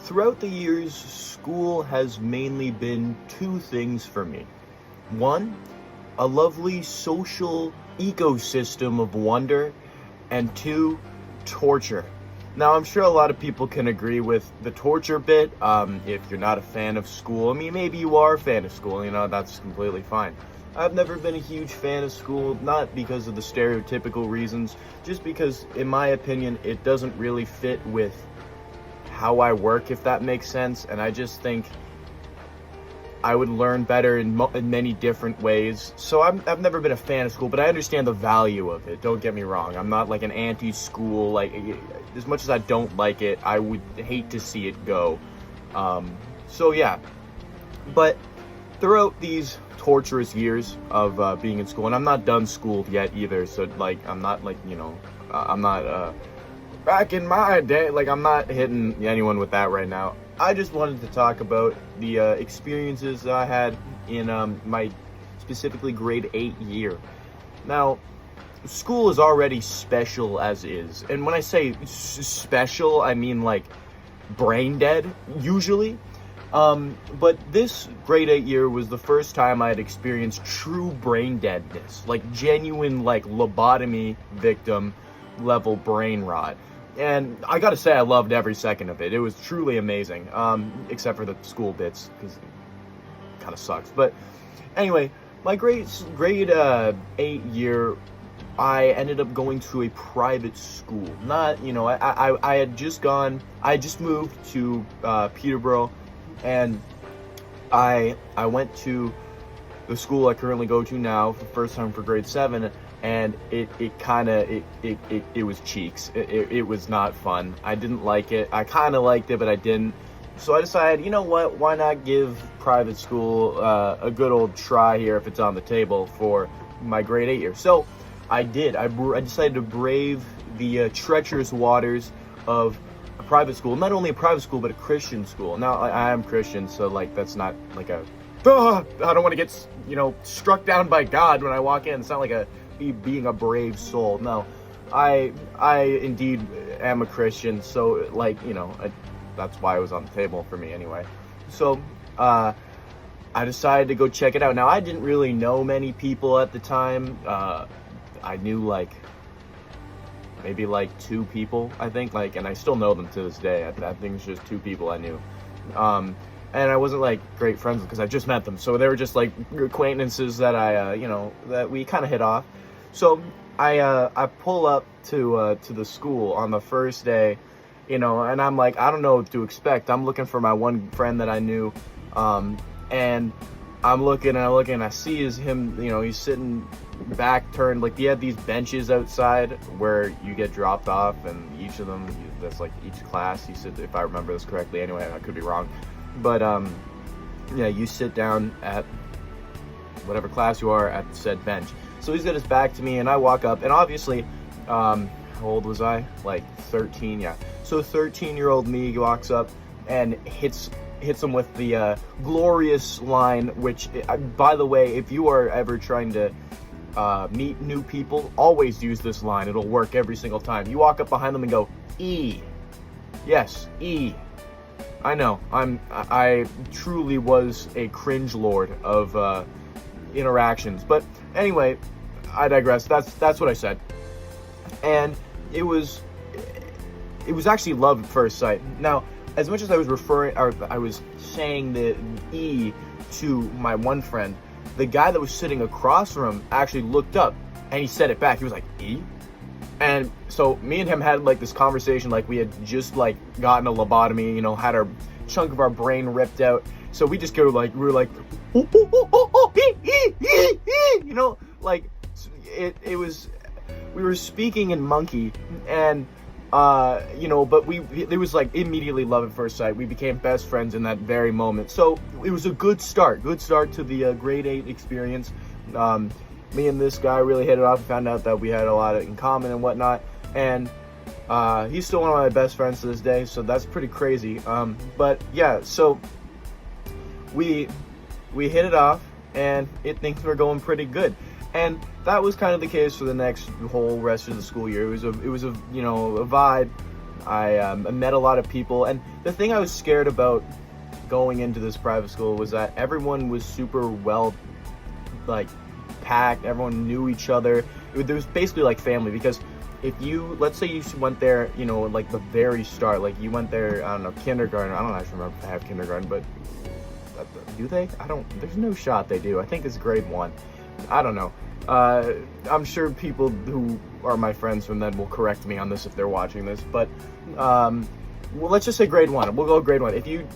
Throughout the years, school has mainly been two things for me. One, a lovely social ecosystem of wonder, and two, torture. Now, I'm sure a lot of people can agree with the torture bit. If you're not a fan of school, I mean, maybe you are a fan of school, that's completely fine. I've never been a huge fan of school, not because of the stereotypical reasons, just because, in my opinion, it doesn't really fit with how I work, if that makes sense. And I just think I would learn better in many different ways. So I've never been a fan of school, but I understand the value of it. Don't get me wrong. I'm not like an anti-school. Like, as much as I don't like it, I would hate to see it go. So yeah. But throughout these torturous years of being in school, and I'm not done school yet either. So like, I'm not like, I'm not, back in my day, like I'm not hitting anyone with that right now. I just wanted to talk about the experiences that I had in my specifically grade 8 year. Now, school is already special as is. And when I say special, I mean like brain dead, usually. But this grade 8 year was the first time I had experienced true brain deadness. Like genuine, like lobotomy victim level brain rot. And I gotta say, I loved every second of it. It was truly amazing, except for the school bits, because it kind of sucks. But anyway, my grade 8 year, I ended up going to a private school. Not, I had just moved to Peterborough, and I went to the school I currently go to now for the first time for grade 7. And it was cheeks. It was not fun. I didn't like it. I kind of liked it, but I didn't. So I decided, you know what? Why not give private school a good old try here if it's on the table for my grade 8 year? So I did. I decided to brave the treacherous waters of a private school. Not only a private school, but a Christian school. Now, I am Christian, so like that's not like a, I don't want to get, struck down by God when I walk in. It's not like being a brave soul. No, I indeed am a Christian, so like, that's why it was on the table for me anyway. So I decided to go check it out. Now, I didn't really know many people at the time. I knew like maybe like 2 people, I think, and I still know them to this day. I think it's just 2 people I knew. And I wasn't like great friends because I just met them, so they were just like acquaintances that I that we kind of hit off. So I pull up to the school on the first day, and I'm like, I don't know what to expect. I'm looking for my one friend that I knew, and I'm looking and I see him, he's sitting back turned, like he had these benches outside where you get dropped off, and each of them, that's like each class, he said, if I remember this correctly, anyway, I could be wrong, but yeah, you sit down at whatever class you are at said bench. So he's got his back to me, and I walk up, and obviously, how old was I? Like 13, yeah. So 13-year-old me walks up and hits him with the glorious line, which, by the way, if you are ever trying to meet new people, always use this line. It'll work every single time. You walk up behind them and go, E. Yes, E. I know, I truly was a cringe lord of interactions, but anyway, I digress. That's what I said, and it was actually love at first sight. Now, as much as I was saying the E to my one friend, the guy that was sitting across from him actually looked up and he said it back. He was like, E? And so me and him had like this conversation like we had just like gotten a lobotomy, had our chunk of our brain ripped out. So we just go like, we were like, like it was, we were speaking in monkey, and but it was like immediately love at first sight. We became best friends in that very moment. So it was a good start to the grade 8 experience. Me and this guy really hit it off. We found out that we had a lot in common and whatnot, and he's still one of my best friends to this day, so that's pretty crazy. But yeah, so we hit it off, and things were going pretty good. And that was kind of the case for the next whole rest of the school year. It was a vibe I met a lot of people, and the thing I was scared about going into this private school was that everyone was super well, like, packed. Everyone knew each other. It was basically like family, because if you, let's say you went there, you know, like the very start, like you went there, I don't know, kindergarten. I don't actually remember if they have kindergarten, but do they? There's no shot they do. I think it's grade 1. I don't know. I'm sure people who are my friends from then will correct me on this if they're watching this, but well, let's just say grade 1. We'll go grade 1. If you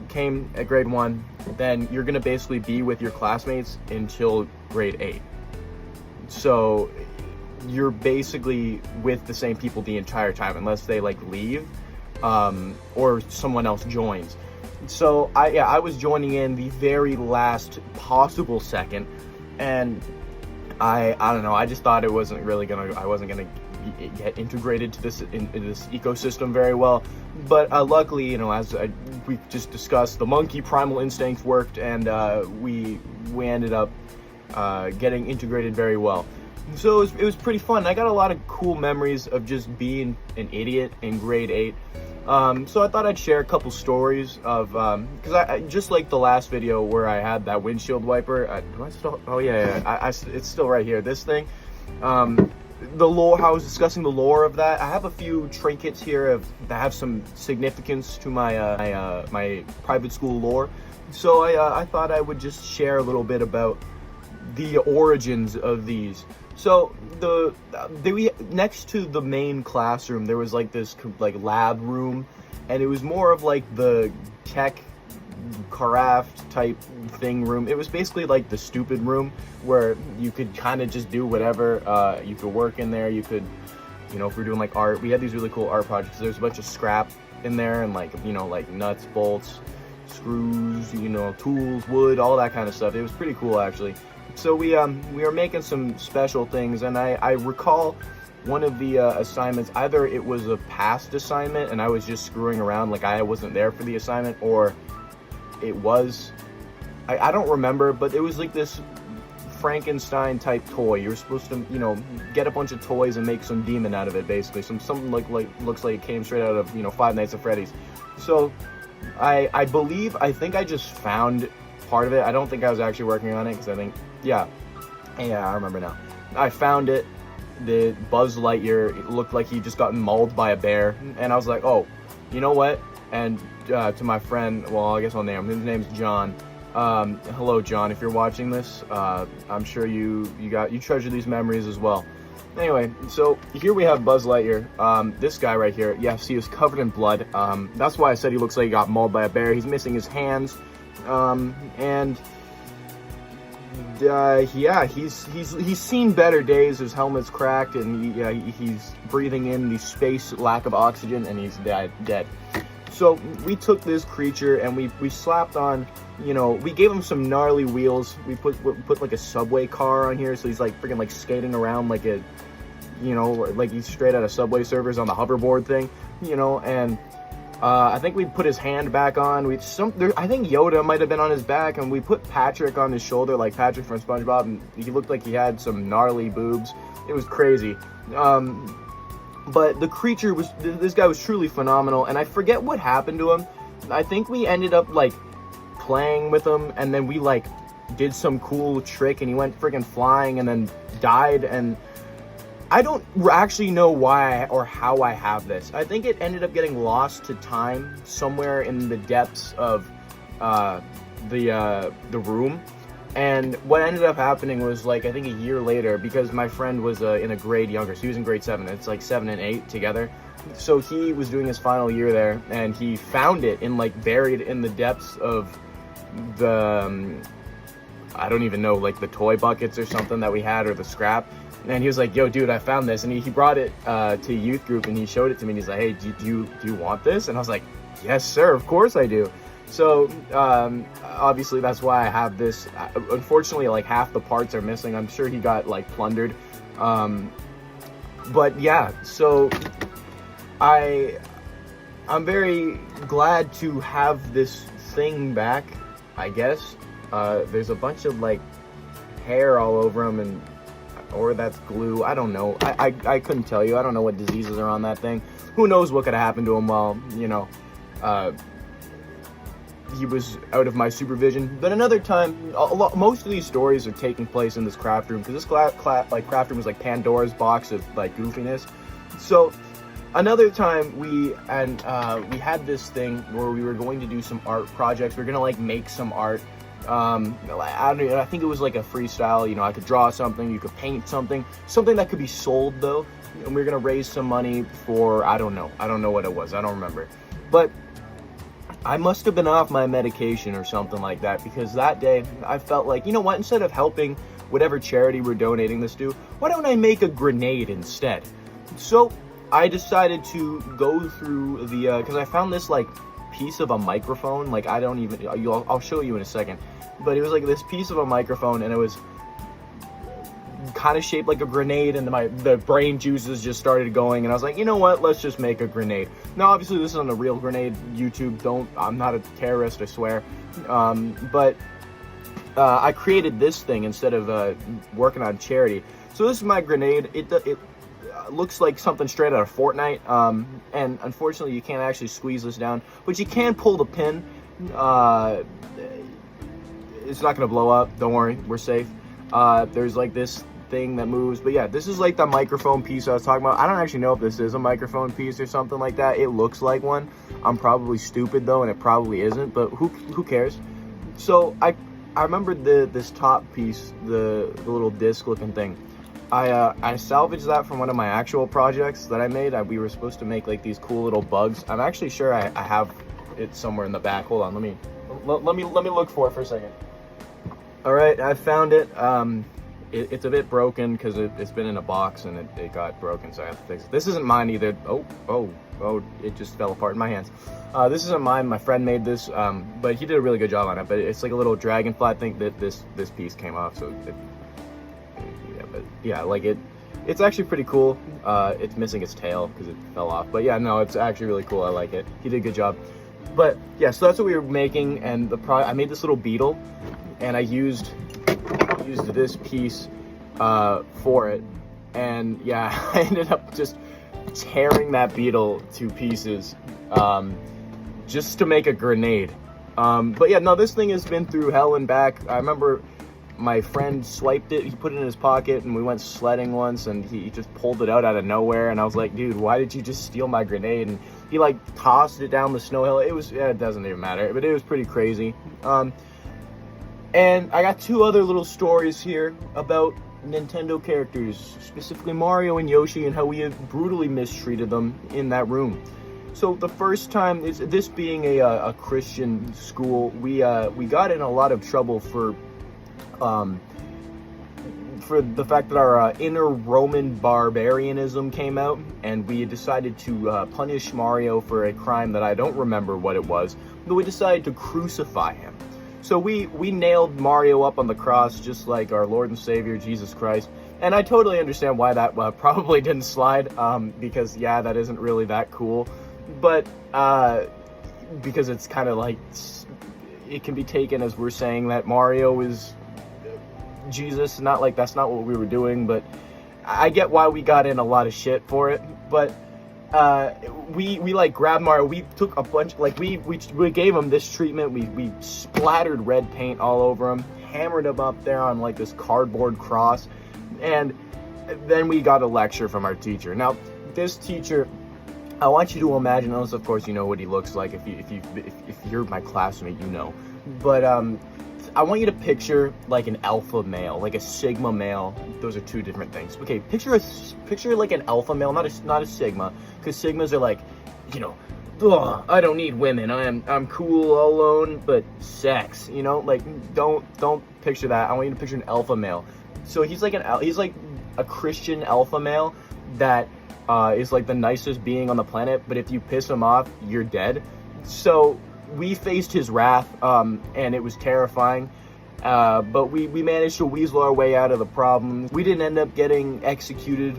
came at grade 1, then you're gonna basically be with your classmates until grade 8. So you're basically with the same people the entire time, unless they like leave, or someone else joins. So I was joining in the very last possible second, and I don't know, I just thought I wasn't gonna get integrated to this into this ecosystem very well. But luckily, as we just discussed, the monkey primal instinct worked, and we ended up getting integrated very well. So it was pretty fun. I got a lot of cool memories of just being an idiot in grade 8. So I thought I'd share a couple stories of, because I just like the last video where I had that windshield wiper. It's still right here. This thing, the lore. How I was discussing the lore of that. I have a few trinkets here that have some significance to my my private school lore. So I thought I would just share a little bit about the origins of these. So next to the main classroom, there was like this like lab room, and it was more of like the tech craft type thing room. It was basically like the stupid room where you could kind of just do whatever. You could work in there. You could, if we're doing like art, we had these really cool art projects. There's a bunch of scrap in there, and like like nuts, bolts, screws, tools, wood, all that kind of stuff. It was pretty cool actually. So we were making some special things, and I recall one of the assignments, either it was a past assignment and I was just screwing around, like I wasn't there for the assignment, or it was, I don't remember, but it was like this Frankenstein type toy. You were supposed to, get a bunch of toys and make some demon out of it, basically. Something like looks like it came straight out of, Five Nights at Freddy's. So I think I just found part of it. I don't think I was actually working on it, because I think, yeah, I remember now. I found it. The Buzz Lightyear, it looked like he just got mauled by a bear, and I was like, oh, you know what? And to my friend, well, I guess I'll name him. His name's John. Hello, John. If you're watching this, I'm sure you treasure these memories as well. Anyway, so here we have Buzz Lightyear. This guy right here, yes, he is covered in blood. That's why I said he looks like he got mauled by a bear. He's missing his hands, and he's seen better days. His helmet's cracked, and he's breathing in the space lack of oxygen, and he's dead. So we took this creature and we slapped on, we gave him some gnarly wheels. We put like a subway car on here, so he's like freaking like skating around like a, like he's straight out of Subway Surfers on the hoverboard thing, and I think we put his hand back on. I think Yoda might have been on his back, and we put Patrick on his shoulder, like Patrick from SpongeBob, and he looked like he had some gnarly boobs. It was crazy. But the creature this guy was truly phenomenal, and I forget what happened to him. I think we ended up like playing with him, and then we like did some cool trick, and he went freaking flying and then died, and I don't actually know why or how I have this. I think it ended up getting lost to time somewhere in the depths of the room. And what ended up happening was, like, I think a year later, because my friend was in a grade younger, so he was in grade 7. It's like 7 and 8 together. So he was doing his final year there, and he found it buried in the depths of the, I don't even know, like the toy buckets or something that we had, or the scrap. And he was like, yo, dude, I found this. And he brought it to youth group, and he showed it to me, and he's like, hey, do you want this? And I was like, yes, sir, of course I do. So obviously that's why I have this. Unfortunately, like half the parts are missing. I'm sure he got like plundered. But yeah, so I'm very glad to have this thing back, I guess. There's a bunch of like hair all over him, and or that's glue. I don't know. I couldn't tell you. I don't know what diseases are on that thing. Who knows what could have happened to him while, he was out of my supervision. But another time, most of these stories are taking place in this craft room, because this craft room was like Pandora's box of like goofiness. So another time we had this thing where we were going to do some art projects. We were gonna like make some art. I think it was like a freestyle. I could draw something, you could paint something that could be sold though, and we were gonna raise some money for, I don't know what it was, I don't remember, but I must have been off my medication or something like that, because that day I felt like, you know what, instead of helping whatever charity we're donating this to, why don't I make a grenade instead? So I decided to go through the, because I found this like piece of a microphone, like I'll show you in a second, but it was like this piece of a microphone, and it was kind of shaped like a grenade, and the brain juices just started going, and I was like, you know what, let's just make a grenade. Now obviously this isn't a real grenade. YouTube, I'm not a terrorist, I swear. But I created this thing instead of working on charity. So this is my grenade. It looks like something straight out of Fortnite, and unfortunately you can't actually squeeze this down, but you can pull the pin. It's not gonna blow up, don't worry, we're safe. There's like this thing that moves, but yeah, this is like the microphone piece I was talking about. I don't actually know if this is a microphone piece or something like that. It looks like one. I'm probably stupid though, and it probably isn't, but who cares? So I remember this top piece, the little disc looking thing. I salvaged that from one of my actual projects that I made. We were supposed to make like these cool little bugs. I'm actually sure I have it somewhere in the back. Hold on, let me look for it for a second. All right, I found it. It's a bit broken because it's been in a box and it got broken, so I have to fix it. This isn't mine either. Oh, it just fell apart in my hands. This isn't mine. My friend made this, but he did a really good job on it. But it's like a little dragonfly. I think that this piece came off, so it's actually pretty cool. It's missing its tail because it fell off, but yeah, no, it's actually really cool. I like it. He did a good job. But yeah, so that's what we were making, and I made this little beetle, and I used this piece for it, and yeah, I ended up just tearing that beetle to pieces just to make a grenade. But yeah, no, this thing has been through hell and back. I remember my friend swiped it, he put it in his pocket, and we went sledding once, and he just pulled it out of nowhere, and I was like, dude, why did you just steal my grenade? And he like tossed it down the snow hill. It doesn't even matter, but it was pretty crazy. And I got two other little stories here about Nintendo characters, specifically Mario and Yoshi, and how we have brutally mistreated them in that room. So the first time, this being a Christian school, we got in a lot of trouble for the fact that our inner Roman barbarianism came out, and we decided to punish Mario for a crime that I don't remember what it was, but we decided to crucify him. So we nailed Mario up on the cross just like our Lord and Savior Jesus Christ, and I totally understand why that probably didn't slide, because yeah, that isn't really that cool, but because it's kind of like, it can be taken as we're saying that Mario is Jesus. Not like that's not what we were doing, but I get why we got in a lot of shit for it. But we like grabbed Mario, we took a bunch, like we gave him this treatment, we splattered red paint all over him, hammered him up there on like this cardboard cross, and then we got a lecture from our teacher. Now this teacher, I want you to imagine, unless of course you know what he looks like, if you're my classmate, you know, but I want you to picture like an alpha male, like a sigma male. Those are two different things. Okay, picture like an alpha male, not a sigma, because sigmas are like, you know, I don't need women. I'm cool all alone, but sex, you know, like don't picture that. I want you to picture an alpha male. So he's like a Christian alpha male that is like the nicest being on the planet, but if you piss him off, you're dead. So we faced his wrath, and it was terrifying, but we managed to weasel our way out of the problem. We didn't end up getting executed,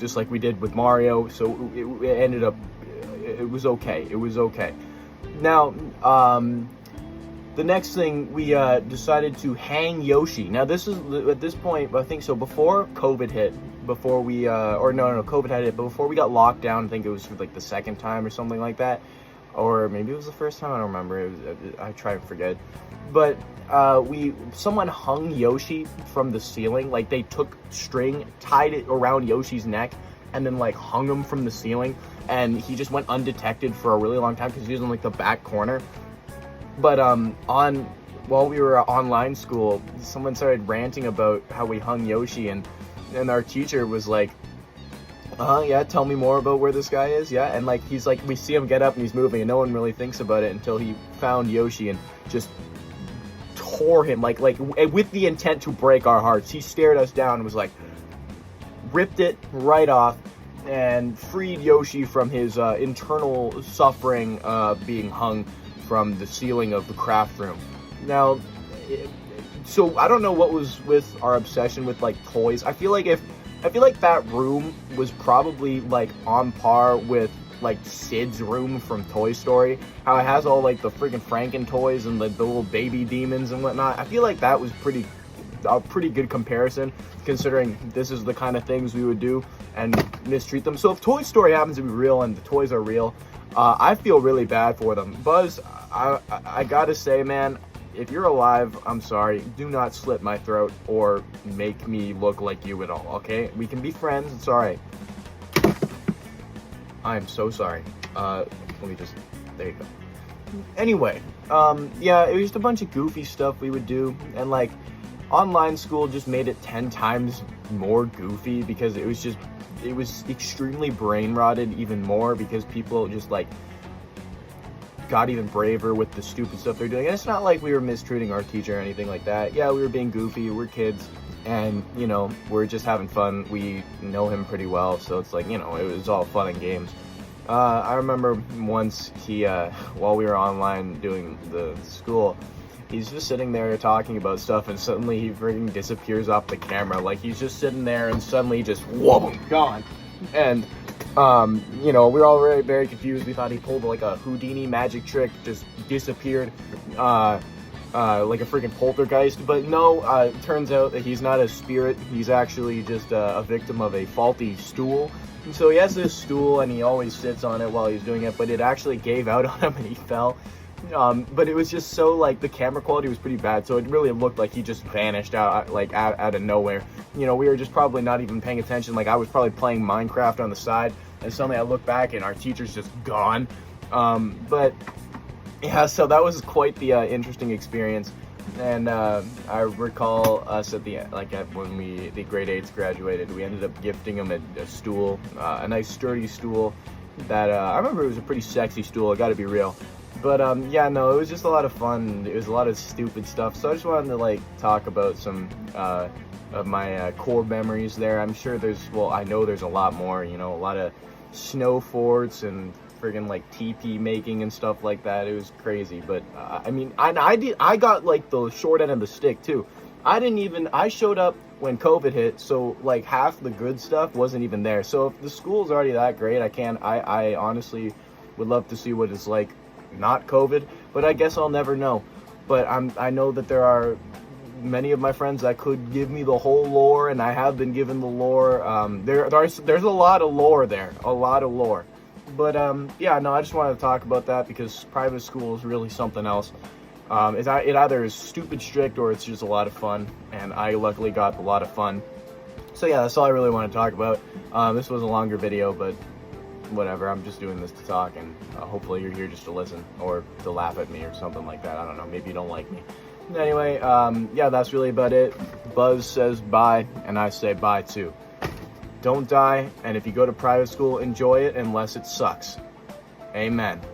just like we did with Mario, so it ended up, it was okay. Now, the next thing, we decided to hang Yoshi. Now this is, at this point, I think so, before COVID hit, before we, or no, COVID had hit, but before we got locked down, I think it was like the second time or something like that. Or maybe it was the first time, I don't remember. I try and forget. But someone hung Yoshi from the ceiling. Like, they took string, tied it around Yoshi's neck, and then like hung him from the ceiling. And he just went undetected for a really long time because he was in like the back corner. But while we were online school, someone started ranting about how we hung Yoshi, and our teacher was like, yeah, tell me more about where this guy is. Yeah, and like he's like, we see him get up and he's moving, and no one really thinks about it until he found Yoshi and just tore him like with the intent to break our hearts. He stared us down and was like, ripped it right off and freed Yoshi from his internal suffering, being hung from the ceiling of the craft room. Now, so I don't know what was with our obsession with like toys. I feel like that room was probably like on par with like Sid's room from Toy Story. How it has all like the freaking Franken toys and like the little baby demons and whatnot. I feel like that was a pretty good comparison, considering this is the kind of things we would do and mistreat them. So if Toy Story happens to be real and the toys are real, I feel really bad for them. Buzz, I gotta say, man, if you're alive, I'm sorry. Do not slit my throat or make me look like you at all, okay? We can be friends, it's alright. I am so sorry. Let me just, there you go. Anyway, yeah, it was just a bunch of goofy stuff we would do, and like, online school just made it 10 times more goofy because it was extremely brain rotted even more because people just like got even braver with the stupid stuff they're doing. And it's not like we were mistreating our teacher or anything like that. Yeah, we were being goofy, we're kids, and you know, we're just having fun. We know him pretty well, so it's like, you know, it was all fun and games. I remember once he, while we were online doing the school, he's just sitting there talking about stuff, and suddenly he freaking disappears off the camera. Like, he's just sitting there, and suddenly just, whoa, gone. And, you know, we were all very, very confused. We thought he pulled like a Houdini magic trick, just disappeared, like a freaking poltergeist. But no, it turns out that he's not a spirit. He's actually just a victim of a faulty stool. And so he has this stool, and he always sits on it while he's doing it, but it actually gave out on him, and he fell. But it was just so, like, the camera quality was pretty bad, so it really looked like he just vanished out of nowhere. You know, we were just probably not even paying attention. Like, I was probably playing Minecraft on the side, and suddenly I look back and our teacher's just gone. But yeah, so that was quite the interesting experience. And I recall us at the when the grade 8s graduated, we ended up gifting him a stool, a nice sturdy stool that I remember it was a pretty sexy stool, I gotta be real. But yeah, no, it was just a lot of fun. It was a lot of stupid stuff. So I just wanted to like talk about some of my core memories there. I'm sure I know there's a lot more, you know, a lot of snow forts and friggin' like TP making and stuff like that. It was crazy. But I mean, I got like the short end of the stick too. I showed up when COVID hit, so like half the good stuff wasn't even there. So if the school's already that great, I honestly would love to see what it's like not COVID, but I guess I'll never know. But I know that there are many of my friends that could give me the whole lore, and I have been given the lore. There's a lot of lore there, a lot of lore. But yeah, no, I just wanted to talk about that because private school is really something else. It either is stupid strict or it's just a lot of fun, and I luckily got a lot of fun. So yeah, that's all I really want to talk about. This was a longer video, but whatever, I'm just doing this to talk, and hopefully you're here just to listen or to laugh at me or something like that. I don't know, maybe you don't like me. Anyway, yeah, that's really about it. Buzz says bye, and I say bye too. Don't die, and if you go to private school, enjoy it unless it sucks. Amen.